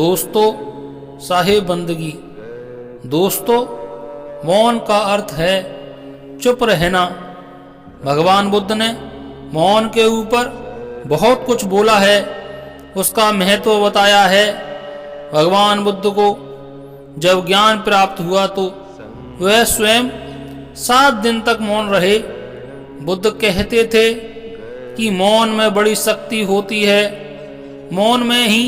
दोस्तों, साहिब बंदगी। दोस्तों, मौन का अर्थ है चुप रहना। भगवान बुद्ध ने मौन के ऊपर बहुत कुछ बोला है, उसका महत्व बताया है। भगवान बुद्ध को जब ज्ञान प्राप्त हुआ तो वह स्वयं 7 दिन तक मौन रहे। बुद्ध कहते थे कि मौन में बड़ी शक्ति होती है, मौन में ही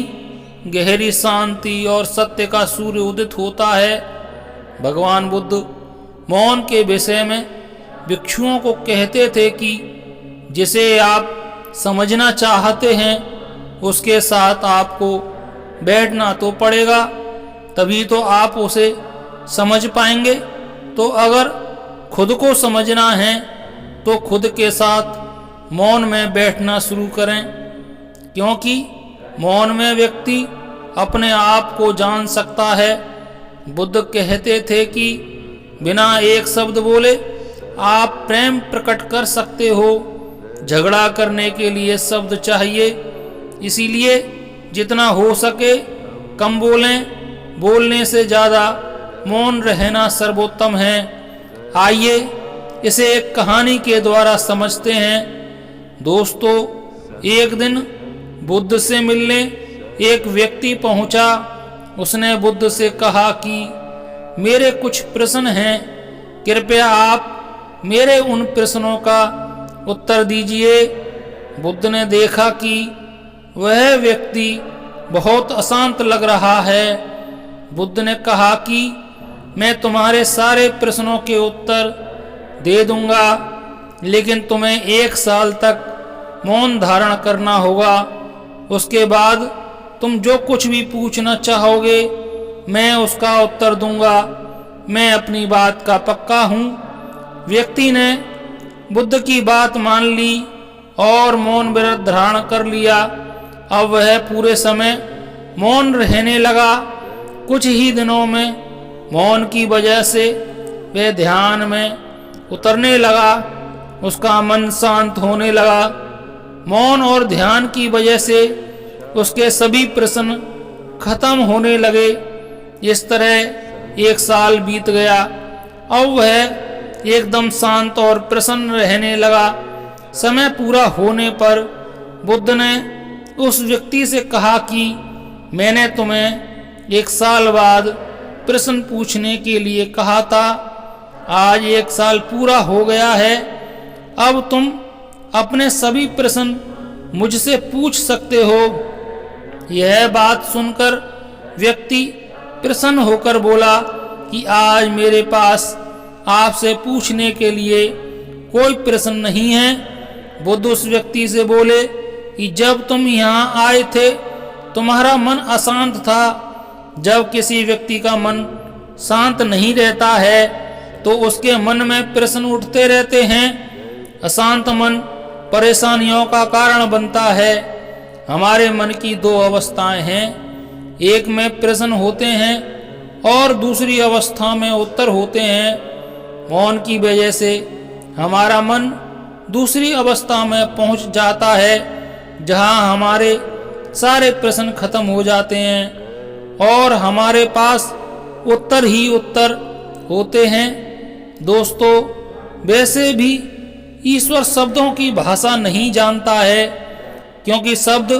गहरी शांति और सत्य का सूर्य उदित होता है। भगवान बुद्ध मौन के विषय में भिक्षुओं को कहते थे कि जिसे आप समझना चाहते हैं उसके साथ आपको बैठना तो पड़ेगा, तभी तो आप उसे समझ पाएंगे। तो अगर खुद को समझना है तो खुद के साथ मौन में बैठना शुरू करें, क्योंकि मौन में व्यक्ति अपने आप को जान सकता है। बुद्ध कहते थे कि बिना एक शब्द बोले आप प्रेम प्रकट कर सकते हो, झगड़ा करने के लिए शब्द चाहिए। इसीलिए जितना हो सके कम बोलें, बोलने से ज़्यादा मौन रहना सर्वोत्तम है। आइए इसे एक कहानी के द्वारा समझते हैं। दोस्तों, एक दिन बुद्ध से मिलने एक व्यक्ति पहुंचा। उसने बुद्ध से कहा कि मेरे कुछ प्रश्न हैं, कृपया आप मेरे उन प्रश्नों का उत्तर दीजिए। बुद्ध ने देखा कि वह व्यक्ति बहुत अशांत लग रहा है। बुद्ध ने कहा कि मैं तुम्हारे सारे प्रश्नों के उत्तर दे दूंगा, लेकिन तुम्हें 1 साल तक मौन धारण करना होगा। उसके बाद तुम जो कुछ भी पूछना चाहोगे मैं उसका उत्तर दूंगा। मैं अपनी बात का पक्का हूँ। व्यक्ति ने बुद्ध की बात मान ली और मौन व्रत धारण कर लिया। अब वह पूरे समय मौन रहने लगा। कुछ ही दिनों में मौन की वजह से वह ध्यान में उतरने लगा, उसका मन शांत होने लगा। मौन और ध्यान की वजह से उसके सभी प्रश्न खत्म होने लगे। इस तरह 1 साल बीत गया। अब वह एकदम शांत और प्रसन्न रहने लगा। समय पूरा होने पर बुद्ध ने उस व्यक्ति से कहा कि मैंने तुम्हें 1 साल बाद प्रश्न पूछने के लिए कहा था। आज 1 साल पूरा हो गया है। अब तुम अपने सभी प्रश्न मुझसे पूछ सकते हो। यह बात सुनकर व्यक्ति प्रसन्न होकर बोला कि आज मेरे पास आपसे पूछने के लिए कोई प्रश्न नहीं है। बुद्ध उस व्यक्ति से बोले कि जब तुम यहाँ आए थे तुम्हारा मन अशांत था। जब किसी व्यक्ति का मन शांत नहीं रहता है तो उसके मन में प्रश्न उठते रहते हैं। अशांत मन परेशानियों का कारण बनता है। हमारे मन की 2 अवस्थाएं हैं, एक में प्रश्न होते हैं और दूसरी अवस्था में उत्तर होते हैं। मौन की वजह से हमारा मन दूसरी अवस्था में पहुंच जाता है, जहां हमारे सारे प्रश्न खत्म हो जाते हैं और हमारे पास उत्तर ही उत्तर होते हैं। दोस्तों, वैसे भी ईश्वर शब्दों की भाषा नहीं जानता है, क्योंकि शब्द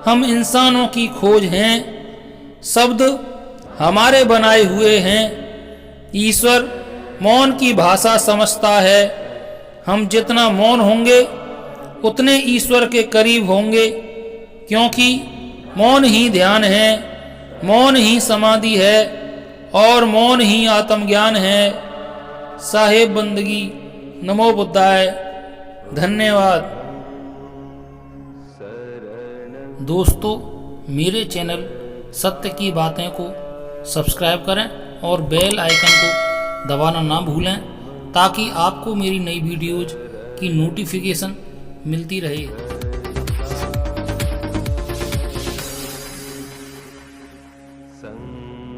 हम इंसानों की खोज हैं। शब्द हमारे बनाए हुए हैं। ईश्वर मौन की भाषा समझता है। हम जितना मौन होंगे उतने ईश्वर के करीब होंगे, क्योंकि मौन ही ध्यान है, मौन ही समाधि है और मौन ही आत्मज्ञान है। साहिब बंदगी। नमो बुद्धाय। धन्यवाद। दोस्तों, मेरे चैनल सत्य की बातें को सब्सक्राइब करें और बेल आइकन को दबाना ना भूलें, ताकि आपको मेरी नई वीडियोज की नोटिफिकेशन मिलती रहे। संग